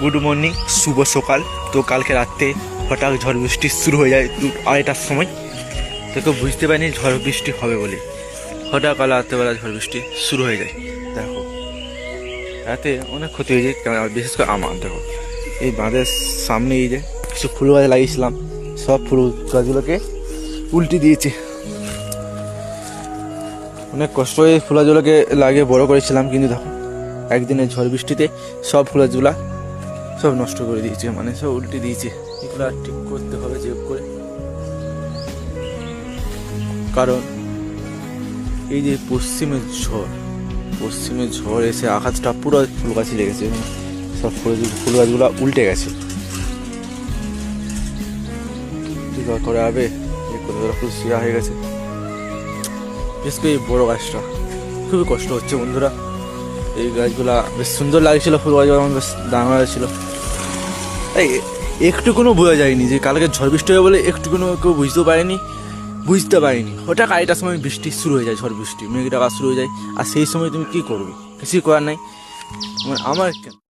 Good morning, শুভ সকাল। তো কালকে রাত্রে হঠাৎ ঝড় বৃষ্টি শুরু হয়ে যায় 2-2:30টার সময়। তো কেউ বুঝতে পারিনি ঝড় বৃষ্টি হবে বলে, হঠাৎ কাল রাত্রেবেলা ঝড় বৃষ্টি শুরু হয়ে যায়। দেখো রাতে অনেক ক্ষতি হয়ে যায়, বিশেষ করে আমার। দেখো এই বাঁধের সামনে এই যে কিছু ফুল গাছ লাগিয়েছিলাম, সব ফুল গাছগুলোকে উল্টে দিয়েছে। অনেক কষ্ট হয়ে ফুল গাছগুলোকে লাগিয়ে বড় করেছিলাম, কিন্তু দেখো একদিনের ঝড় বৃষ্টিতে সব ফুল গাছগুলা সব নষ্ট করে দিয়েছে, মানে সব উল্টে দিয়েছে। এগুলো ঠিক করতে হবে চেক করে, কারণ এই যে পশ্চিমের ঝড় এসে আকাশটা পুরো ফুল গাছে লেগেছে, সব ফুল গাছগুলো উল্টে গেছে। ঠিক করে হবে ফুল শিরা হয়ে গেছে। বিশেষ করে এই বড় গাছটা খুবই কষ্ট হচ্ছে বন্ধুরা। এই গাছগুলা বেশ সুন্দর লাগছিল, ফুল গাছগুলো আমার বেশ দাম ছিল। তাই একটু কোনো বোঝা যায়নি যে কালকে ঝড় বৃষ্টি হবে বলে, একটু কোনো কেউ বুঝতে পারিনি। হঠাৎ 2:30টার সময় বৃষ্টি শুরু হয়ে যায়, ঝড় বৃষ্টি মেঘ ডাকা শুরু হয়ে যায়। আর সেই সময় তুমি কি করবে? কিছুই করার নাই। আমার